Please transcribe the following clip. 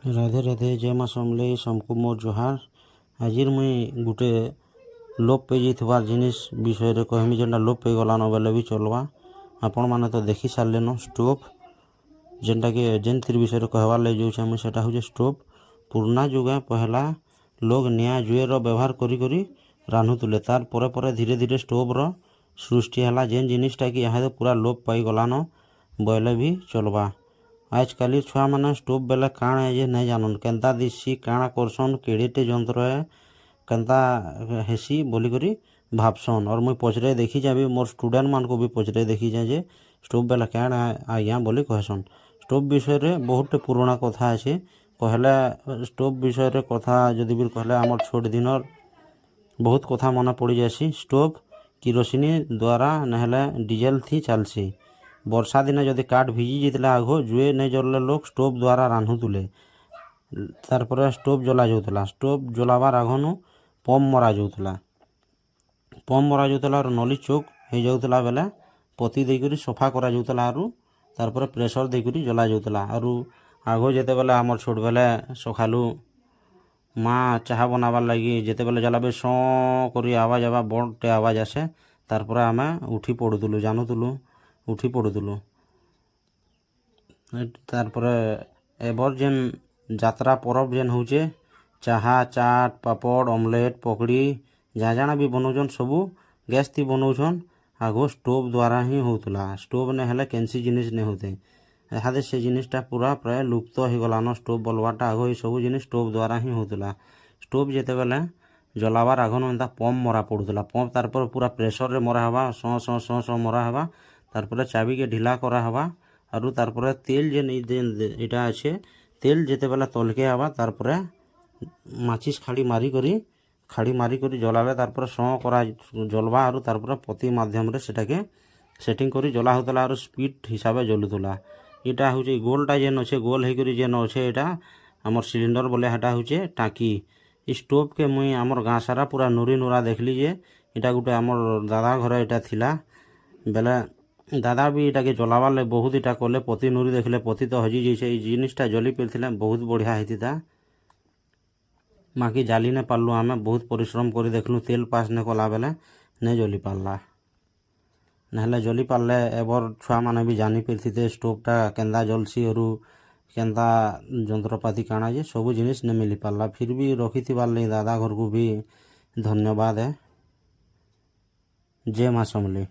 राधे राधे जय माँ समलेई सबको मोर जोहार। आज मुई गुटे लोप पे जाइथिबार जिनिस विषय कहमी जेनटा लोप पे गलान बेले भी चलवा। आपण माने तो देखी सारे स्टोव जेनटा कि जेनथिर विषय कहवार लगे जाऊँ मुझे सेटा हूँ स्टोव। पुराना जुगे पहला लोग निया जुएर व्यवहार करी करी रांधुले तार परे परे धीरे धीरे स्टोव रो सृष्टि है जेन जिनिसटा कि यहाँ पूरा लोप पाई गलान बेले भी चलवा। आजकल छुआ मैंने स्टोव बेले काण है जे नहीं जानन केन्ता दिशी काणा करसन केड़ेटे जंत्र है केन्ता हेसी बोलिकी भावसन। और मुई पचरे देखी जाए मोर स्टूडेंट मान को भी पचरे देखी जाए जे स्टोव बेले काण आज्ञा बोली कहसन। स्टोव विषय बहुत पुराना कथा अच्छे कहले स्टोव विषय कथा जदि भी कहले आम छोट दिन बहुत कथा मन पड़ जासी। स्टोव किरोसिनी द्वारा नहले डीजेल थी चलसी। वर्षा दिन जदि काठ भिजी जाता आग जुए नहीं जलले लोग स्टोव द्वारा रांधुले तार स्टोव जला जाऊला। स्टोव जलाबार आगनु पम्प मरा जाऊला और नली चोक हो जाऊला बेले पति देकर सफा करा जाऊला और तार प्रेसर देकर जला जाऊला। और आग जिते बेले आमर छोट बेले सकालू माँ चाहा बनाबार लगी जिते बेले जलाबे सौ कर आवाज आवा बड़टे आवाज आसे तार आम उठी पड़ुलु जानूलु उठी पड़ुलु। तार एबर जेन जात्रा परब जेन होचे चाहा चाट पापड़ ऑमलेट पकड़ी जहाँ जाना भी बनाऊन सबू गैस थी बनाऊन आगो स्टोव द्वारा ही होता। स्टोव ने हेले कैंसी जिनिस नहीं होते यहाँ से जिनिसटा पूरा प्राय लुप्त हो गलान। स्टोव बोलवाटा आग ये सब जिनिस स्टोव द्वारा ही होता। स्टोव जिते बेले जलाबार आगन एंता पंप मरा पड़ूला पंप तार पूरा प्रेसर रे मरा हवा सौ सौ सौ सौ मरा हवा तार चाबी के ढिला करा हवा और तार तेल जेन इटा अच्छे तेल जिते बेले तलके आवा तार माचिस खाड़ी मारी करी जलाले तार सौ करा जलवा और तार पति माध्यम रे सेटाके सेटिंग करी जला होता और स्पीड हिसाब से जलुला। इटा हूँ गोलटा जेन अच्छे गोल होकर जेन अच्छे यहाँ आमर सिलिंडर बोले हेटा हूँ टाँकी। स्टोव के मुई आमर गाँ सारा पूरा नुरी नुरा देखली जे इटा गोटे आमर दादा घर इटा थिला बेले दादा भी इटा के जलाबार लगे बहुत इटा कले पति नुरी देखले पति तो हजी जाइए जिनिसटा जली पारे बहुत बढ़िया होता। बाकी जाली नहीं पार्लु आम बहुत परिश्रम कर देखलु तेल पास नहीं कला बेले नहीं जली पार्ला ना जली पार्ले एबर छुआ मैंने भी जानी पारे स्टोवटा केन्दा जलसी और केन्दा जंत्रपाति काଣା जे सब जिनिस नहीं मिली पार्ला। फिर भी रखी थी दादा घर को भी धन्यवाद है। जय माँ समलेई।